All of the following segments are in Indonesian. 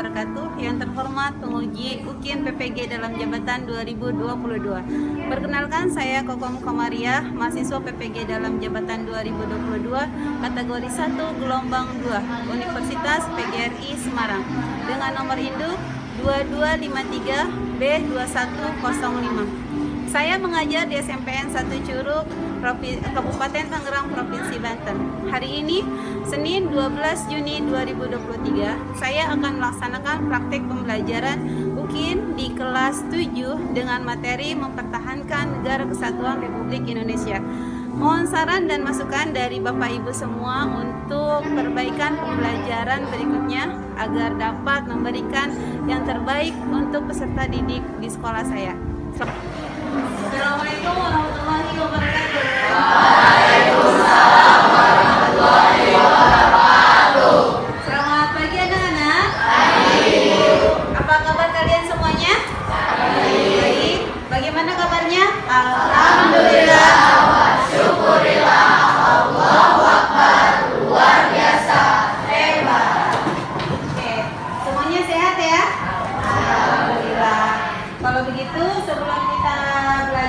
wabarakatuh. Yang terhormat penguji UKIN PPG dalam jabatan 2022. Perkenalkan, saya Kokom Komariah, mahasiswa PPG dalam jabatan 2022, kategori 1 gelombang 2, Universitas PGRI Semarang, dengan nomor induk 2253 B2105. Saya mengajar di SMPN 1 Curug, Kabupaten Tangerang, Provinsi Banten. Hari ini, Senin 12 Juni 2023, saya akan melaksanakan praktik pembelajaran UKIN di kelas 7 dengan materi mempertahankan Negara Kesatuan Republik Indonesia. Mohon saran dan masukan dari Bapak Ibu semua untuk perbaikan pembelajaran berikutnya agar dapat memberikan yang terbaik untuk peserta didik di sekolah saya. Assalamualaikum warahmatullahi wabarakatuh. Waalaikumsalam warahmatullahi wabarakatuh. Selamat pagi anak-anak. Apa kabar kalian semuanya? Baik. Bagaimana kabarnya? Alhamdulillah wa syukurillah. Allahu Akbar. Luar biasa. Hebat. Oke. Semuanya sehat ya? Alhamdulillah. Kalau begitu, sebelum kita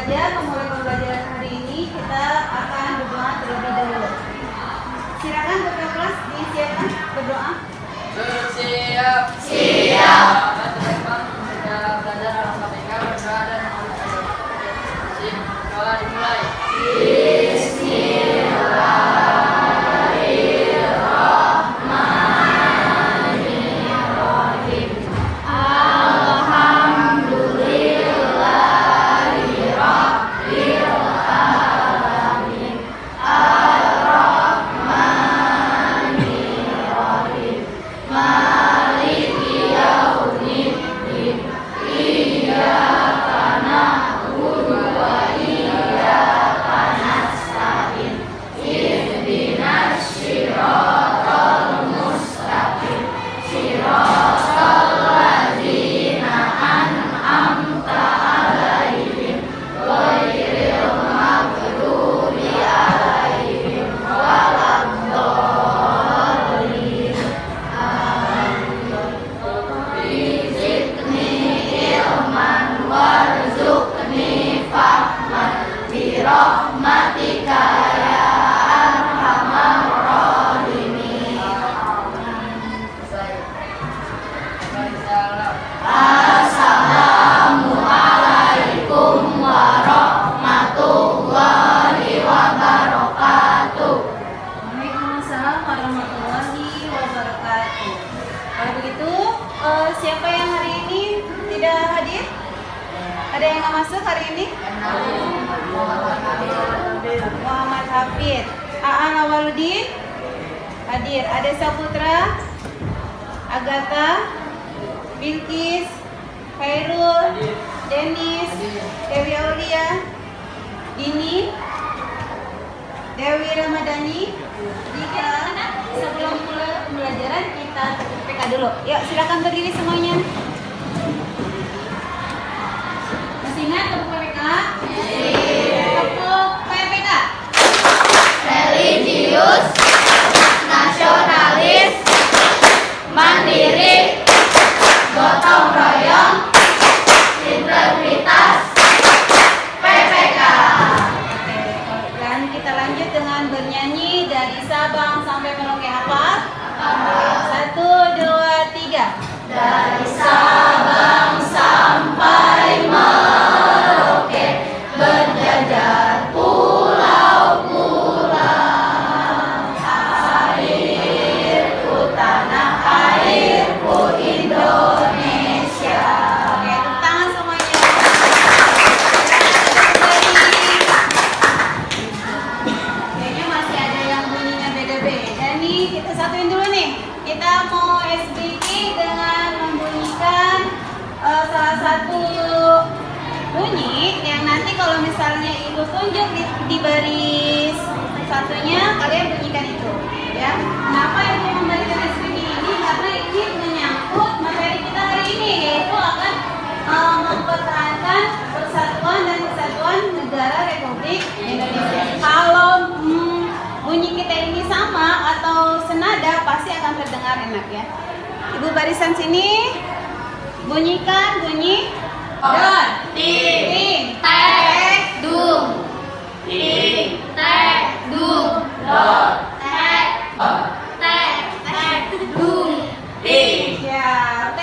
memulai pembelajaran hari ini, kita akan berdoa terlebih dahulu. Silakan ketua kelas disiapkan berdoa. Siap. Siap. Sudah belajar dalam KPK, berdoa dan doa dimulai. Bismillahirrahmanirrahim. Rahmatika ya arhamar rahimin. Assalamualaikum warahmatullahi wabarakatuh. Waalaikumsalam warahmatullahi wabarakatuh. Kalau begitu, siapa yang hari ini tidak hadir? Ada yang nggak masuk hari ini? Muhammad Hafid. Aan Awaludin hadir. Ada Saputra, Agatha, Bilkis, Khairul, Denis, Dewi Aulia, Dini, Dewi Ramadhani. Jika sebelum mulai pembelajaran kita PK dulu. Yuk, silakan berdiri semuanya. Masih ingat tepuk PK? Tepuk PPK. Religius, nasionalis, mandiri, gotong royong, integritas, PPK. Dan kita lanjut dengan bernyanyi dari Sabang sampai Merauke. Hafal? 1, 2, 3. Dari Sabang sampai Merauke, berjajar pulau-pulau. Airku tanah airku Indonesia. Oke, tepuk tangan semuanya. Kayaknya masih ada yang bunyinya beda-beda nih. Kita satuin dulu nih. Kita mau SBK dengan membunyikan salah satu bunyi yang nanti kalau misalnya ibu tunjuk di baris satunya, kalian bunyikan itu ya. Kenapa ibu memberikan SBK ini? Karena ini menyangkut materi kita hari ini, yaitu akan mempertahankan persatuan dan kesatuan negara Republik Indonesia. Kalau bunyi kita ini sama atau senada, pasti akan terdengar enak ya. Ibu barisan sini. Bunyikan bunyi. Don. Ting. Tek. Dung. Ting. Tek. Dung. Don. Tek. Tek. Tek. Dung. Ting. Ya.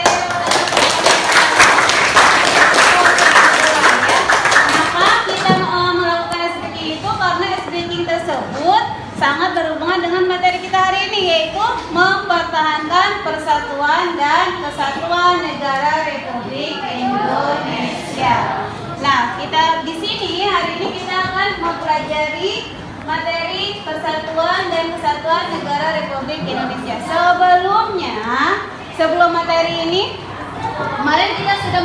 Kenapa kita melakukan speaking itu? Karena speaking tersebut sangat berhubungan dengan materi kita hari ini, yaitu mempertahankan persatuan dan kesatuan negara Republik Indonesia. Nah, kita di sini hari ini kita akan mempelajari materi persatuan dan kesatuan negara Republik Indonesia. Sebelum materi ini, kemarin kita sudah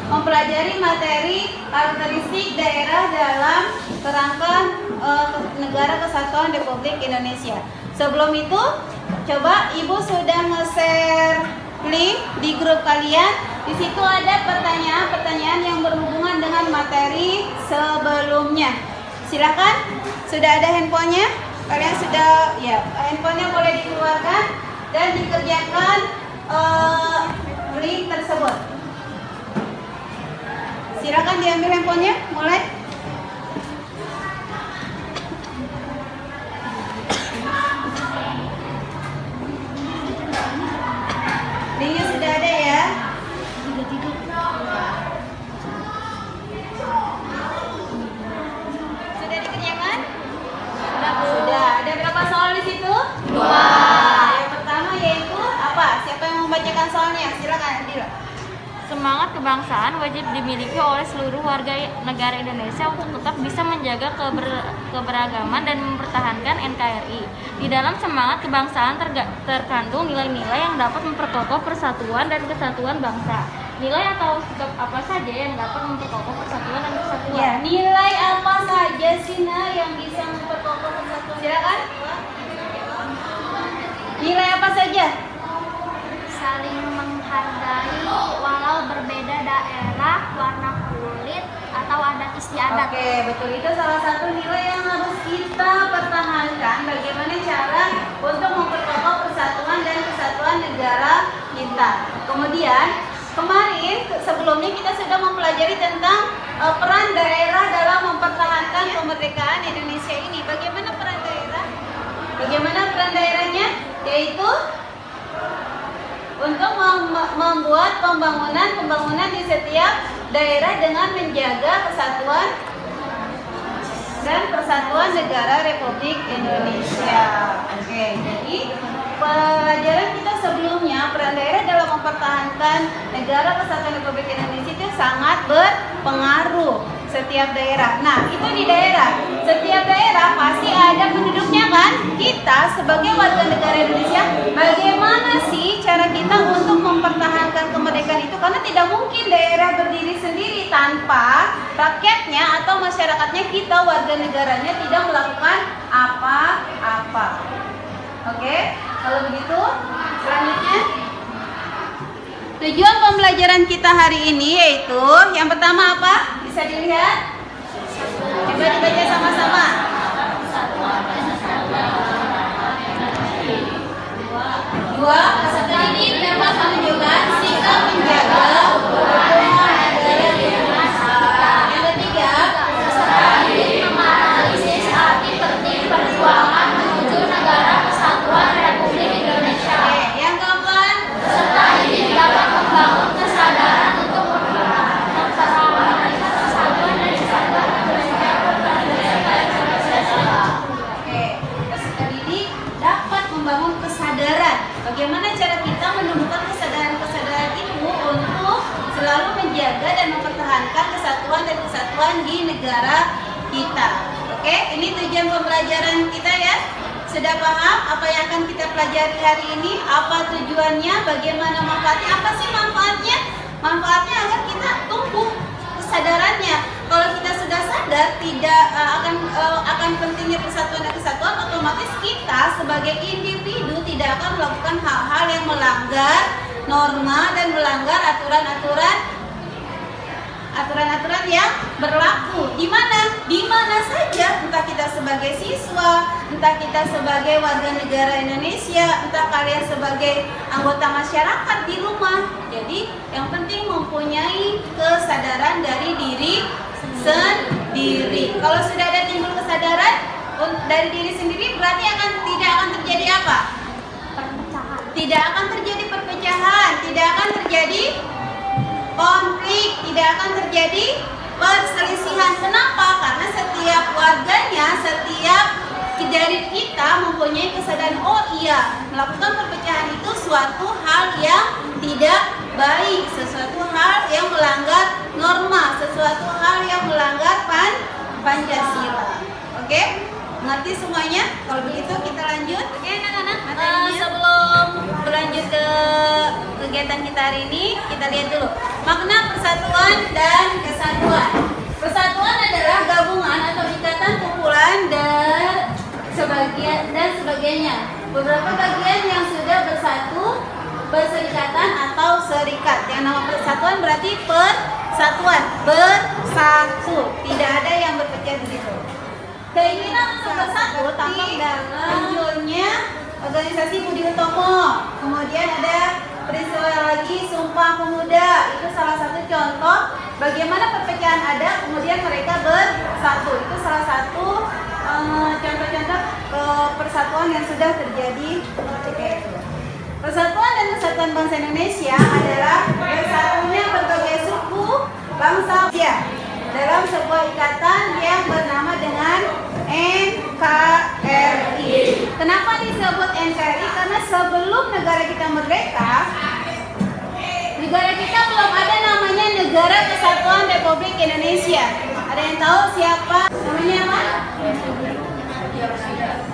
mempelajari materi karakteristik daerah dalam kerangka negara kesatuan Republik Indonesia. Sebelum itu, coba Ibu sudah nge-share link di grup kalian. Di situ ada pertanyaan-pertanyaan yang berhubungan dengan materi sebelumnya. Silakan, sudah ada handphonenya? Kalian sudah, ya, handphonenya boleh dikeluarkan dan dikerjakan link tersebut. Silakan diambil handphonenya, mulai. Linknya sudah ada ya. Sudah dikerjakan? Sudah. Ada berapa soal di situ? 2. Yang pertama yaitu apa? Siapa yang membacakan soalnya? Silakan, Adila. Semangat kebangsaan wajib dimiliki oleh seluruh warga negara Indonesia untuk tetap bisa menjaga keberagaman dan mempertahankan NKRI. Di dalam semangat kebangsaan terkandung nilai-nilai yang dapat memperkokoh persatuan dan kesatuan bangsa. Nilai atau sikap apa saja yang dapat memperkokoh persatuan dan kesatuan? Ya, nilai apa saja sih yang bisa memperkokoh persatuan? Silakan. Nilai apa saja? Saling menghargai walau berbeda daerah, warna kulit, atau adat istiadat. Oke, betul, itu salah satu nilai yang harus kita pertahankan. Bagaimana cara untuk memperkokoh persatuan dan kesatuan negara kita. Kemudian kemarin sebelumnya kita sudah mempelajari tentang peran daerah dalam mempertahankan kemerdekaan Indonesia ini. Bagaimana peran daerah? Bagaimana peran daerahnya? Yaitu untuk membuat pembangunan di setiap daerah dengan menjaga kesatuan dan persatuan negara Republik Indonesia. Oke, jadi pelajaran kita sebelumnya, peran daerah dalam mempertahankan negara kesatuan Republik Indonesia itu sangat berpengaruh setiap daerah. Nah, itu di daerah. Setiap daerah pasti ada penduduknya kan? Kita sebagai warga negara Indonesia, bagaimana sih cara kita untuk mempertahankan kemerdekaan itu? Karena tidak mungkin daerah berdiri sendiri tanpa rakyatnya atau masyarakatnya, kita warga negaranya tidak melakukan apa-apa. Oke, kalau begitu selanjutnya tujuan pembelajaran kita hari ini yaitu yang pertama apa? Bisa dilihat? Coba dibaca sama-sama. Dua, peserta didik dapat menunjukkan sikap menjaga hubungan negara dengan masyarakat. Yang ketiga, peserta didik menganalisis arti penting perjuangan menuju negara kesatuan Republik Indonesia. Yang keempat, peserta didik dapat membangun kesadaran untuk mempertahankan kesatuan dan kesatuan Oke, peserta didik dapat membangun kesadaran. Bagaimana cara kita menumbuhkan kesadaran-kesadaran itu untuk selalu menjaga dan mempertahankan kesatuan dan kesatuan di negara kita. Oke, ini tujuan pembelajaran kita ya. Sudah paham apa yang akan kita pelajari hari ini? Apa tujuannya? Bagaimana manfaatnya? Apa sih manfaatnya? Manfaatnya agar kita tumbuh kesadarannya. Kalau kita sudah sadar tidak akan pentingnya persatuan dan kesatuan, otomatis kita sebagai individu tidak akan melakukan hal-hal yang melanggar norma dan melanggar aturan-aturan yang berlaku. Di mana? Di mana saja, entah kita sebagai siswa, entah kita sebagai warga negara Indonesia, entah kalian sebagai anggota masyarakat di rumah. Jadi yang penting mempunyai kesadaran dari diri sendiri. Kalau sudah ada timbul kesadaran dari diri sendiri, berarti tidak akan terjadi apa? Perpecahan. Tidak akan terjadi perpecahan, tidak akan terjadi konflik, tidak akan terjadi perselisihan. Kenapa? Karena setiap warganya, setiap dari kita mempunyai kesadaran, oh iya, melakukan perpecahan itu suatu hal yang tidak baik, sesuatu hal yang melanggar norma, sesuatu hal yang melanggar Pancasila. Oke? Ngerti semuanya? Kalau begitu kita lanjut. Oke, anak-anak. Sebelum berlanjut ke kegiatan kita hari ini, kita lihat dulu makna persatuan dan kesatuan. Persatuan adalah gabungan atau ikatan kumpulan dan sebagainya. Beberapa bagian yang sudah bersatu, berserikatan atau serikat. Yang nama persatuan berarti persatuan, bersatu. Tidak ada yang berpecah begitu. Keinginan untuk bersatu tampak dalam munculnya organisasi Budi Utomo. Kemudian ada peristiwa lagi Sumpah Pemuda. Itu salah satu contoh bagaimana perpecahan ada, kemudian mereka bersatu. Itu salah satu contoh-contoh persatuan yang sudah terjadi. Persatuan dan kesatuan bangsa Indonesia adalah bersatunya berbagai suku bangsa dalam sebuah ikatan yang bernama dengan NKRI. Kenapa disebut NKRI? Karena sebelum negara kita merdeka, negara kita belum ada namanya Negara Kesatuan Republik Indonesia. Ada yang tahu siapa namanya apa?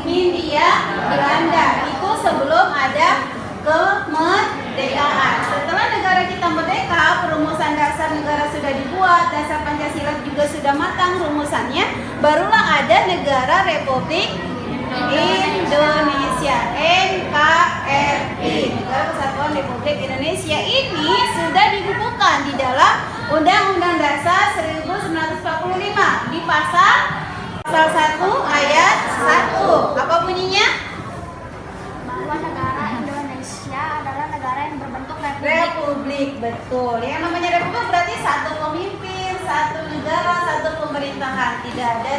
Hindia Belanda. Itu sebelum ada kemerdekaan. Setelah negara kita merdeka, perumusan dasar negara sudah dibuat, dasar Pancasila juga sudah matang rumusannya, barulah ada Negara Republik Indonesia, NKRI, Negara Kesatuan Republik Indonesia. Ini sudah dibukukan di dalam Undang-Undang Dasar 1945 di pasal 1 ayat 1. Apa bunyinya? Bahwa negara Indonesia adalah negara yang berbentuk Republik, betul. Yang namanya republik berarti satu pemimpin, satu negara, satu pemerintahan. Tidak ada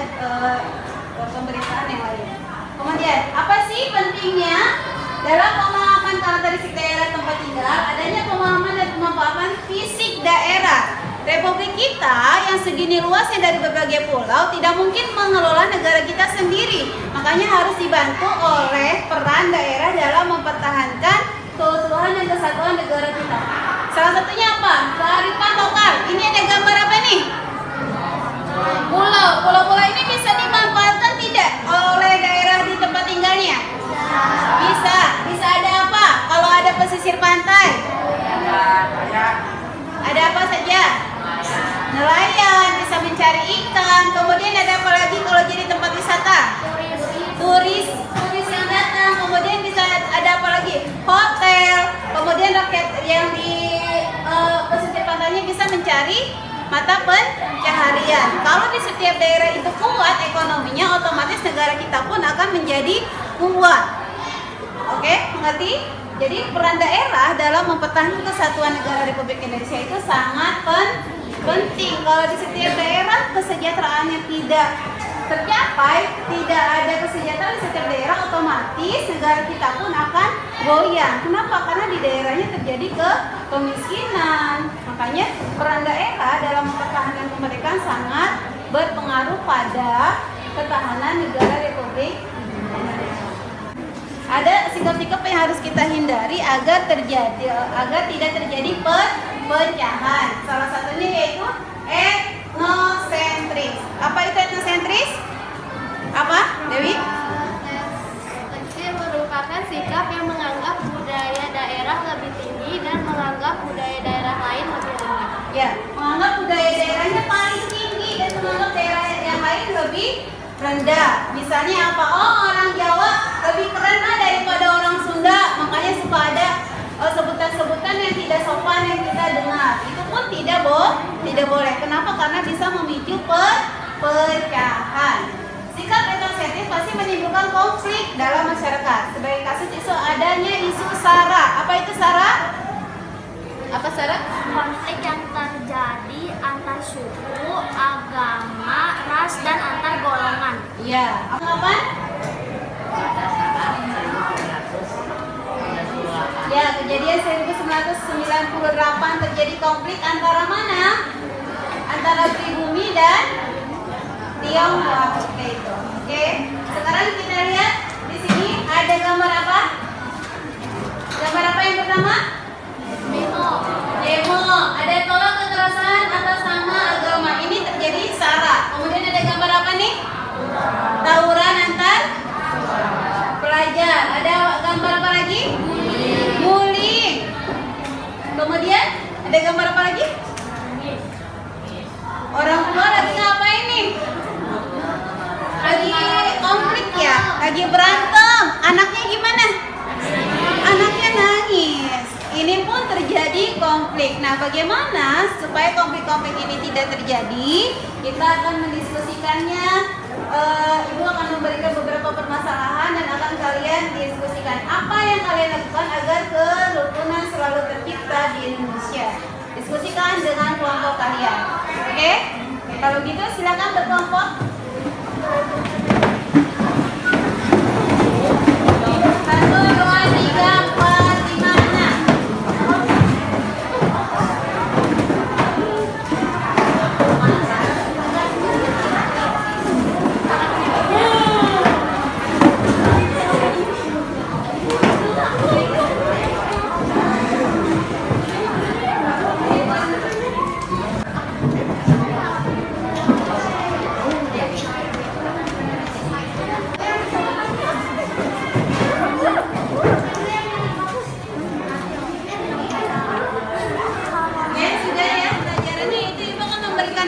pemerintahan yang lain. Kemudian, apa sih pentingnya dalam pemahaman karakteristik daerah tempat tinggal? Adanya pemahaman dan pemanfaatan fisik daerah. Republik kita yang segini luasnya dari berbagai pulau tidak mungkin mengelola negara kita sendiri. Makanya harus dibantu oleh peran daerah dalam mempertahankan keutuhan dan kesatuan negara kita. Salah satunya apa? Kearifan lokal. Ini ada gambar apa nih? Pulau. Pulau-pulau ini bisa dimanfaatkan tidak oleh daerah di tempat tinggalnya? Bisa. Bisa ada apa? Kalau ada pesisir pantai? Ada apa saja? Nelayan, bisa mencari ikan. Kemudian ada apa lagi kalau jadi tempat wisata? Turis yang datang. Kemudian bisa ada apa lagi? Hotel. Kemudian rakyat yang di pesisir pantainya bisa mencari mata pencaharian. Kalau di setiap daerah itu kuat ekonominya, otomatis negara kita pun akan menjadi kuat. Oke, mengerti? Jadi peran daerah dalam mempertahankan kesatuan negara Republik Indonesia itu sangat penting. Kalau di setiap daerah kesejahteraannya tidak tercapai, tidak ada kesejahteraan di setiap daerah, otomatis negara kita pun akan goyang. Kenapa? Karena di daerahnya terjadi kemiskinan. Makanya peran daerah dalam mempertahankan kemerdekaan sangat berpengaruh pada ketahanan negara Republik Indonesia. Ada sikap-sikap yang harus kita hindari agar tidak terjadi perpecahan. Salah satunya yaitu etnosentris. Apa itu etnosentris? Apa, Dewi? Etnosentris merupakan sikap yang menganggap budaya daerah lebih tinggi dan menganggap budaya daerah lain lebih rendah. Ya, menganggap budaya daerahnya paling tinggi dan menganggap daerah yang lain lebih rendah. Misalnya apa? Oh, orang Jawa lebih keren daripada orang Sunda. Makanya suka ada sebutan-sebutan ucapan yang tidak sopan yang kita dengar. Itu pun tidak boleh. Kenapa? Karena bisa memicu perpecahan. Sikap insensitif pasti menimbulkan konflik dalam masyarakat. Sebagai kasus isu adanya isu SARA. Apa itu SARA? Apa SARA? Konflik yang terjadi antar suku, agama, ras, dan antar golongan. Iya. Apa? Ya, kejadian 1998 terjadi konflik antara mana? Antara pribumi dan Tionghoa. Oke itu. Oke. Sekarang kita lihat di sini ada gambar apa? Gambar apa yang pertama? Demo. Ada tolak kekerasan atas nama agama. Ini terjadi SARA. Kemudian ada gambar apa nih? Tawuran antar pelajar. Ada gambar apa lagi? Bullying. Kemudian ada gambar apa lagi? Orang tua lagi ngapain nih? Lagi konflik ya? Lagi berantem. Anaknya gimana? Anaknya nangis. Ini pun terjadi konflik. Nah, bagaimana supaya konflik-konflik ini tidak terjadi? Kita akan mendiskusikannya. Ibu akan memberikan beberapa permasalahan dan akan kalian diskusikan apa yang kalian lakukan agar kerukunan selalu tercipta di Indonesia. Diskusikan dengan kelompok kalian. Oke? Kalau gitu silakan berkelompok. 1, 2, 3, 4, 5, 6.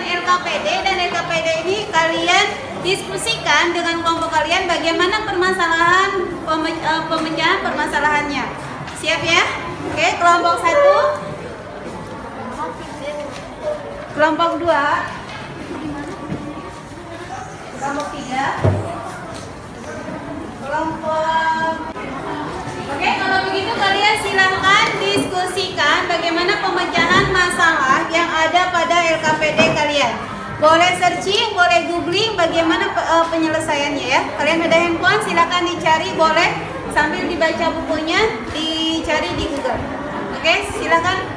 LKPD dan LKPD ini kalian diskusikan dengan kelompok kalian bagaimana permasalahan pemecahan permasalahannya. Siap ya? Oke, kelompok 1, kelompok 2, kelompok 3, kelompok. Oke, kalau begitu kalian silahkan diskusikan bagaimana pemecahan masalah yang ada pada LKPD kalian. Boleh searching, boleh googling bagaimana penyelesaiannya ya. Kalian ada handphone, silahkan dicari, boleh sambil dibaca bukunya, dicari di Google. Oke, silahkan.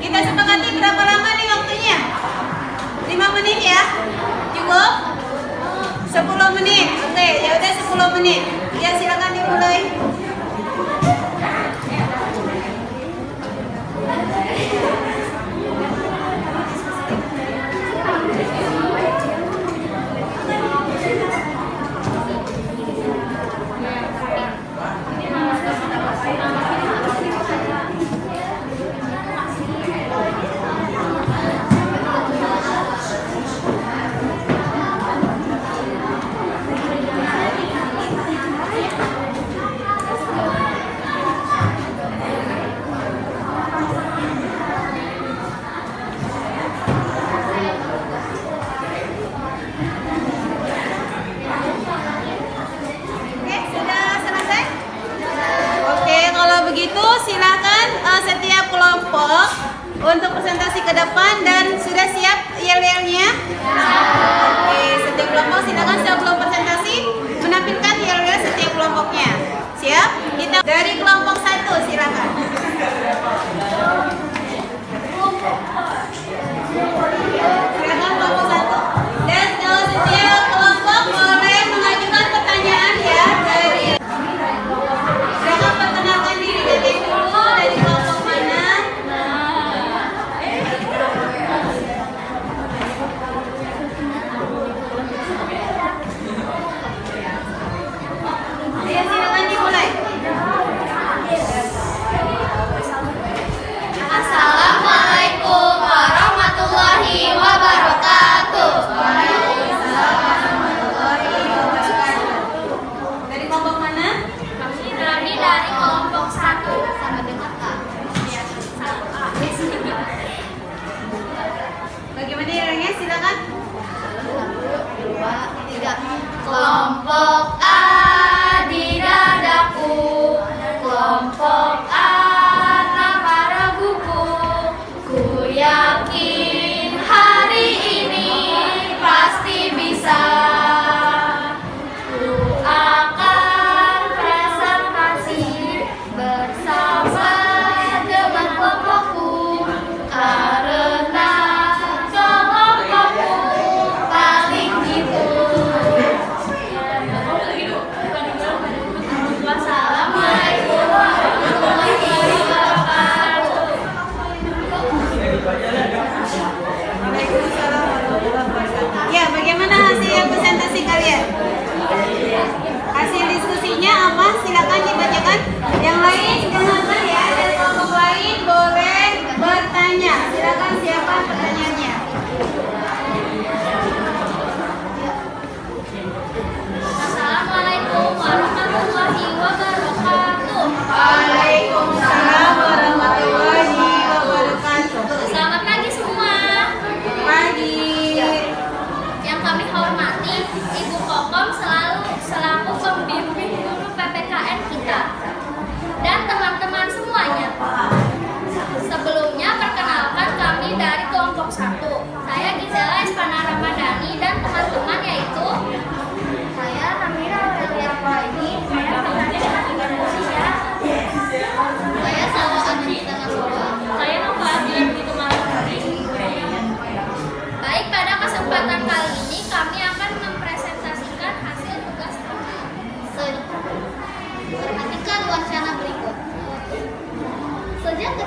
Kita sepakati berapa lama nih waktunya? 5 menit ya? Cukup? 10 menit. Oke, ya udah 10 menit. Ya silahkan dimulai.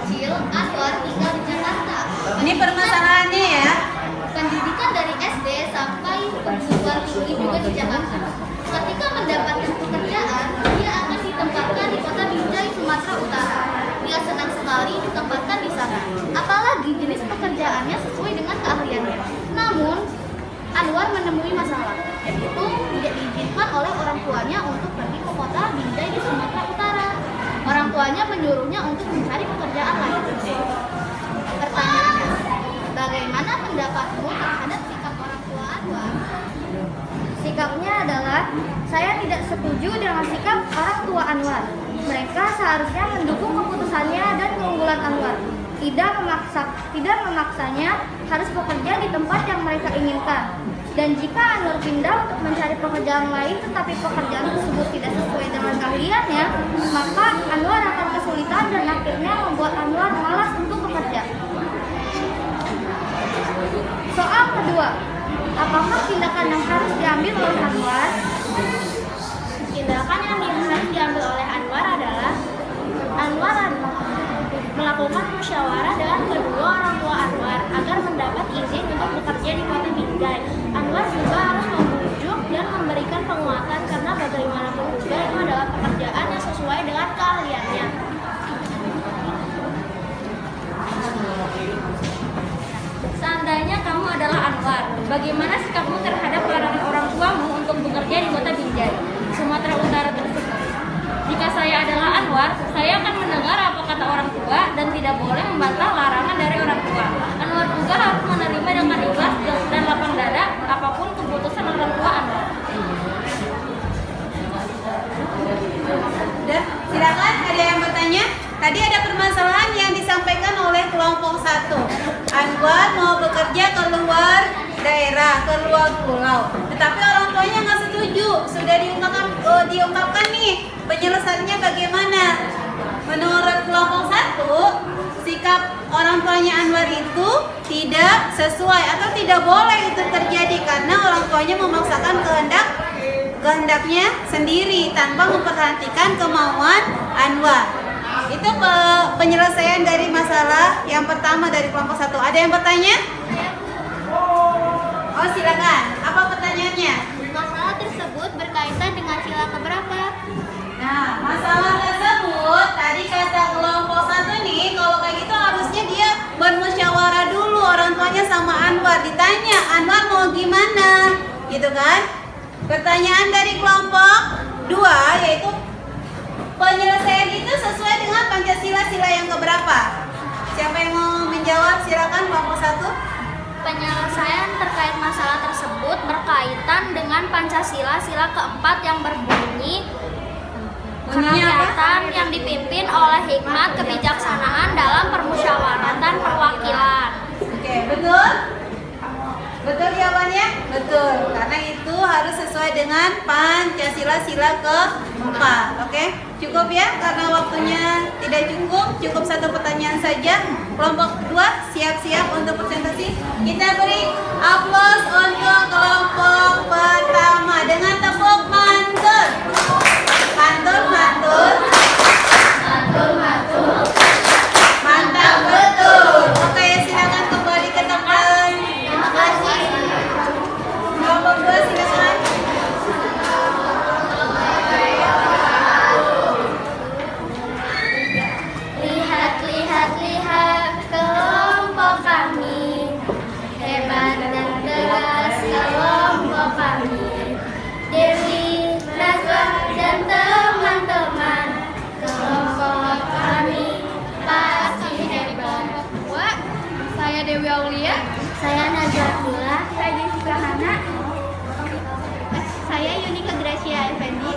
kecil, Anwar tinggal di Jakarta. Ini permasalahannya ya. Pendidikan dari SD sampai perguruan tinggi juga di Jakarta. Ketika mendapatkan pekerjaan, dia akan ditempatkan di kota Binjai, Sumatera Utara. Dia senang sekali ditempatkan di sana. Apalagi jenis pekerjaannya sesuai dengan keahliannya. Namun, Anwar menemui masalah, yaitu tidak diizinkan oleh orang tuanya untuk pergi ke kota Binjai di Sumatera Utara. Orang tuanya menyuruhnya untuk mencari pekerjaan lain. Pertanyaannya, bagaimana pendapatmu terhadap sikap orang tua Anwar? Sikapnya adalah, saya tidak setuju dengan sikap orang tua Anwar. Mereka seharusnya mendukung keputusannya dan keunggulan Anwar. Tidak memaksanya harus bekerja di tempat yang mereka inginkan. Dan jika Anwar pindah untuk mencari pekerjaan lain tetapi pekerjaan tersebut tidak sesuai dengan keahliannya, maka Anwar akan kesulitan dan akhirnya membuat Anwar malas untuk bekerja. Soal kedua, apakah tindakan yang harus diambil oleh Anwar? Tindakan yang harus diambil oleh Anwar adalah melakukan musyawarah dengan kedua orang tua Anwar agar mendapat izin untuk bekerja di kota Binjai. Anwar juga harus membujuk dan memberikan penguatan karena bagaimanapun juga itu adalah pekerjaan yang sesuai dengan keahliannya. Seandainya kamu adalah Anwar, bagaimana sikapmu terhadap larangan orang tuamu untuk bekerja di kota Binjai, Sumatera Utara tersebut? Jika saya adalah Anwar, saya akan mendengar apa kata orang tua dan tidak boleh membantah larangan dari orang tua. Anwar juga harus menerima dengan ikhlas dan lapang dada apapun keputusan orang tua Anwar. Dan silakan, ada yang bertanya? Tadi ada permasalahan yang disampaikan oleh kelompok 1. Anwar mau bekerja ke luar daerah, ke luar pulau. Tetapi orang tuanya nggak setuju. Sudah diungkapkan nih, penyelesaiannya bagaimana? Menurut kelompok 1, sikap orang tuanya Anwar itu tidak sesuai atau tidak boleh itu terjadi karena orang tuanya memaksakan kehendaknya sendiri tanpa memperhatikan kemauan Anwar. Itu penyelesaian dari masalah yang pertama dari kelompok 1. Ada yang bertanya? Oh, silakan. Apa pertanyaannya? Masalah tersebut berkaitan dengan sila keberapa? Nah, masalah tersebut tadi kata kelompok 1 nih, kalau kayak gitu harusnya dia bermusyawarah dulu orang tuanya sama Anwar, ditanya Anwar mau gimana, gitu kan? Pertanyaan dari kelompok 2 yaitu penyelesaian itu sesuai dengan Pancasila sila yang keberapa? Siapa yang mau menjawab? Silakan kelompok 1. Penyelesaian terkait masalah tersebut berkaitan dengan Pancasila sila keempat yang berbunyi kerakyatan yang dipimpin oleh hikmat kebijaksanaan dalam permusyawaratan perwakilan. Oke, betul? Betul jawabannya? Betul, karena itu harus sesuai dengan Pancasila sila keempat. Oke, cukup ya, karena waktunya tidak cukup 1 pertanyaan saja. Kelompok 2 siap-siap untuk presentasi. Kita beri aplaus untuk kelompok pertama dengan tepuk mantul. Mantul. Mantap betul. Oke, silakan kembali ke tempat. Terima kasih. Kelompok 2 silakan. Lihat kelompok kami, hebat dan tegas kelompok kami. Dewi, Nazwa dan teman-teman, kelompok kami pasti hebat. Saya Dewi Aulia. Saya Nazwa Abdullah. Saya Jessica Hana. Saya Yunika Gracia Effendi.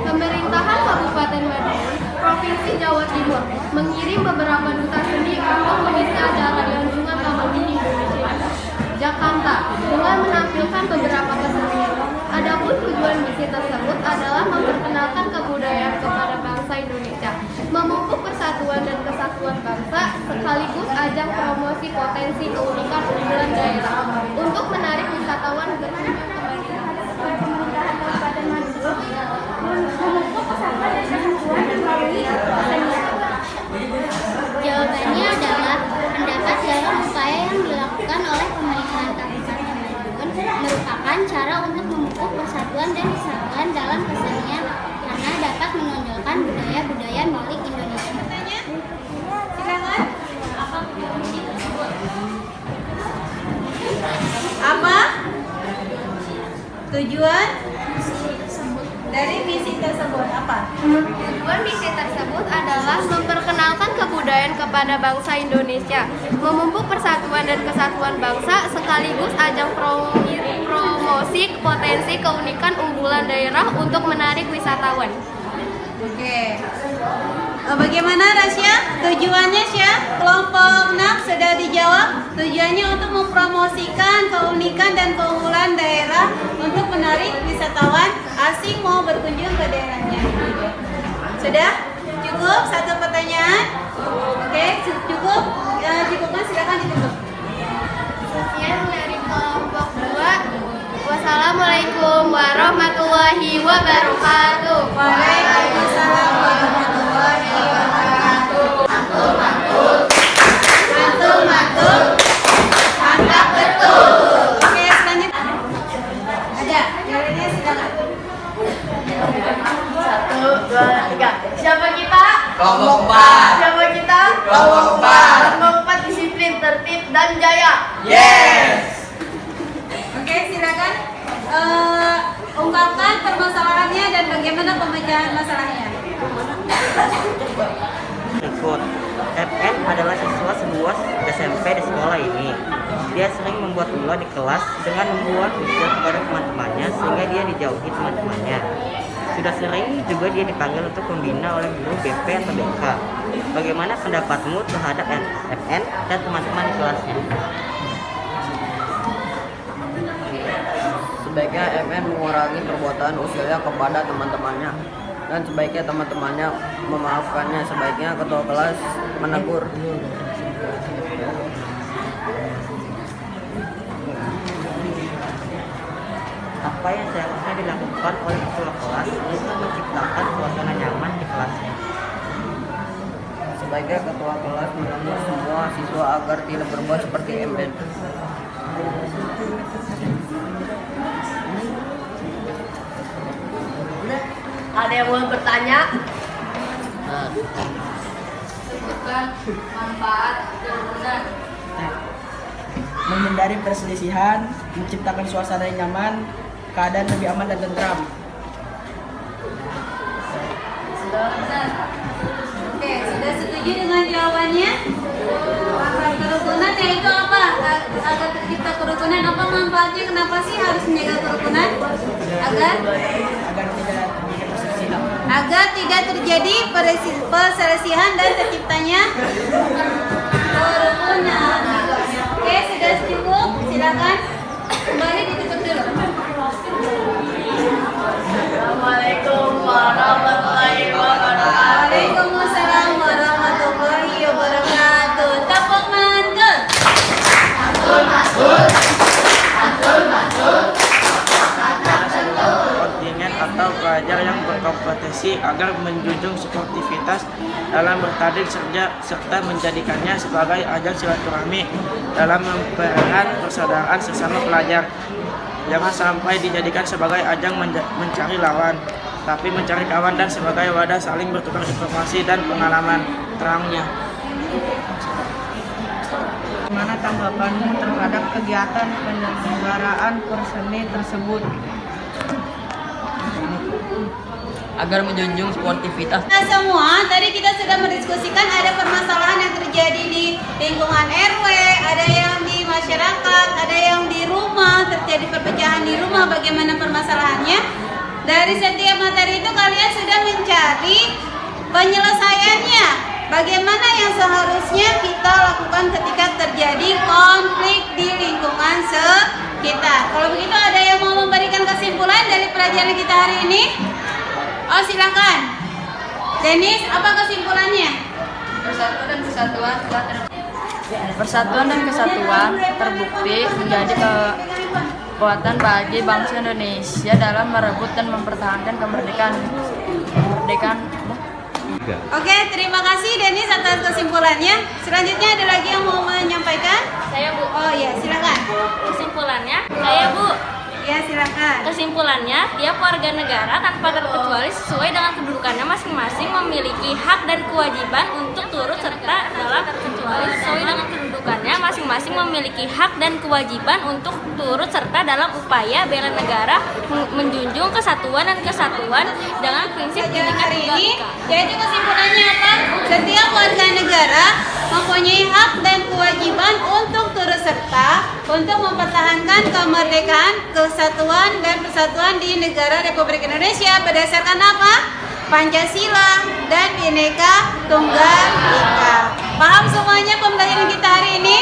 Pemerintahan Kabupaten Madiun, Provinsi Jawa Timur mengirim beberapa duta seni untuk mengisi acara di Anjungan Taman Mini Indonesia, Jakarta, dengan menampilkan beberapa kesenian. Adapun tujuan misi tersebut adalah memperkenalkan kebudayaan kepada bangsa Indonesia, memupuk persatuan dan kesatuan bangsa, sekaligus ajang promosi potensi keunikan unggulan daerah untuk menarik wisatawan ke kembali. merupakan cara untuk memupuk persatuan dan kesatuan dalam kesenian karena dapat menonjolkan budaya-budaya milik Indonesia. Silakan. Apa tujuan dari misi tersebut? Apa? Tujuan misi tersebut adalah memperkenalkan kebudayaan kepada bangsa Indonesia, memupuk persatuan dan kesatuan bangsa, sekaligus ajang promosi potensi keunikan unggulan daerah untuk menarik wisatawan. Oke. Bagaimana Rasya? Tujuannya Syah? Kelompok 6 sudah dijawab. Tujuannya untuk mempromosikan keunikan dan keunggulan daerah untuk menarik wisatawan asing mau berkunjung ke daerahnya. Sudah? Cukup? Satu pertanyaan? Oke, cukup? Cukupkan, silakan ditutup. Sekian dari kelompok 2. Wassalamualaikum warahmatullahi wabarakatuh. Waalaikumsalam warahmatullahi wabarakatuh. Mantul. Mantap betul. Oke, selanjutnya. Ada, jalannya silakan. 1, 2, 3. Siapa kita? Kelompok 4. Siapa kita? Kelompok 4. Kelompok 4 disiplin, tertib, dan jaya. Yes. Oke, silakan ungkapkan permasalahannya dan bagaimana pemecahan masalahnya. Ikut. FN adalah siswa seluas SMP di sekolah ini. Dia sering membuat ulah di kelas dengan membuat usil kepada teman-temannya sehingga dia dijauhi teman-temannya. Sudah sering juga dia dipanggil untuk membina oleh guru BP atau BK. Bagaimana pendapatmu terhadap FN dan teman-teman di kelasnya? Sebaiknya FN mengurangi perbuatan usilnya kepada teman-temannya dan sebaiknya teman-temannya memaafkannya. Sebaiknya ketua kelas menegur. Apa yang seharusnya dilakukan oleh ketua kelas untuk menciptakan suasana nyaman di kelasnya? Sebaiknya ketua kelas menegur semua siswa agar tidak berbuat seperti FN. Ada yang mau bertanya? Sebutkan manfaat kerukunan. Menghindari perselisihan, menciptakan suasana yang nyaman, keadaan lebih aman dan tentram. Oke, sudah setuju dengan jawabannya? Manfaat kerukunan yaitu apa? Agar tercipta kerukunan, apa manfaatnya? Kenapa sih harus menjaga kerukunan? Agar tidak terjadi perselisihan dan terciptanya kerukunan. Oke, sudah cukup. Silakan kembali ditutup dulu. Assalamualaikum warahmatullahi wabarakatuh. Waalaikumsalam warahmatullahi wabarakatuh. Tepuk mantul. Kontingen atau pelajar yang berkompetisi agar menjunjung sportivitas dalam bertanding serta menjadikannya sebagai ajang silaturahmi dalam mempererat persaudaraan sesama pelajar. Jangan sampai dijadikan sebagai ajang mencari lawan, tapi mencari kawan dan sebagai wadah saling bertukar informasi dan pengalaman. Terangnya. Bagaimana tanggapanmu terhadap kegiatan penyelenggaraan perseni tersebut? Agar menjunjung sportivitas. Nah semua, tadi kita sudah mendiskusikan ada permasalahan yang terjadi di lingkungan RW, ada yang di masyarakat, ada yang di rumah, terjadi perpecahan di rumah, bagaimana permasalahannya. Dari setiap materi itu kalian sudah mencari penyelesaiannya. Bagaimana yang seharusnya kita lakukan ketika terjadi konflik di lingkungan sekitar. Kalau begitu ada yang mau memberikan kesimpulan dari pelajaran kita hari ini? Oh silakan, Dennis, apa kesimpulannya? Persatuan dan kesatuan Persatuan dan kesatuan terbukti menjadi kekuatan bagi bangsa Indonesia dalam merebut dan mempertahankan kemerdekaan. Oke, terima kasih Dennis atas kesimpulannya. Selanjutnya ada lagi yang mau menyampaikan? Saya Bu. Oh iya, silakan. Kesimpulannya, saya Bu. Ya, silakan. Kesimpulannya, tiap warga negara tanpa terkecuali sesuai dengan kedudukannya masing-masing memiliki hak dan kewajiban untuk turut serta dalam terkecuali sesuai dengan kedudukannya masing-masing memiliki hak dan kewajiban untuk turut serta dalam upaya bela negara menjunjung kesatuan dan kesatuan dengan prinsip Pelajaran Bhinneka hari Tunggal ini, Ika. yaitu kesimpulannya apa? Setiap warga negara mempunyai hak dan kewajiban untuk turut serta untuk mempertahankan kemerdekaan, kesatuan dan persatuan di negara Republik Indonesia berdasarkan apa? Pancasila dan Bhinneka Tunggal Ika. Paham semuanya pembelajaran kita hari ini?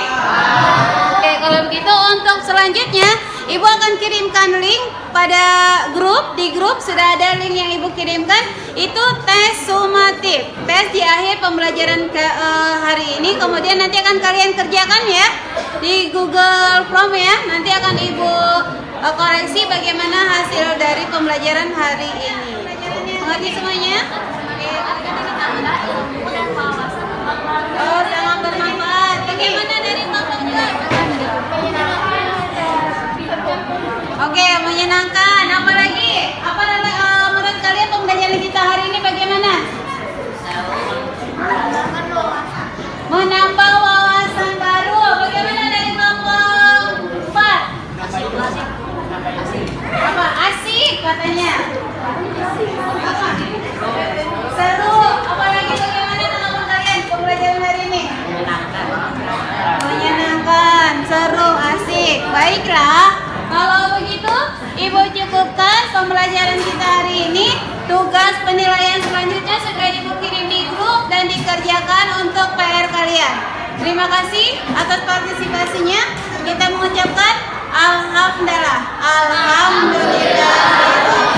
Oke, kalau begitu untuk selanjutnya Ibu akan kirimkan link pada grup. Di grup sudah ada link yang Ibu kirimkan. Itu tes sumatif, tes di akhir pembelajaran hari ini. Kemudian nanti akan kalian kerjakan ya di Google Form ya. Nanti akan Ibu koreksi bagaimana hasil dari pembelajaran hari ini. Mengerti semuanya? Oh, sangat bermanfaat. Bagaimana dari Bapak juga? Oke, menyenangkan. Apa lagi? Apa menurut kalian pembelajaran kita hari ini bagaimana? Menambah wawasan baru. Bagaimana dari kelompok 4? Apa? Asik katanya. Apa? Seru. Apalagi bagaimana teman-teman kalian pembelajaran hari ini? Menyenangkan, seru, asik. Baiklah. Kalau begitu, Ibu cukupkan pembelajaran kita hari ini. Tugas penilaian selanjutnya sudah Ibu kirim di grup dan dikerjakan untuk PR kalian. Terima kasih atas partisipasinya. Kita mengucapkan Alhamdulillah. Alhamdulillah.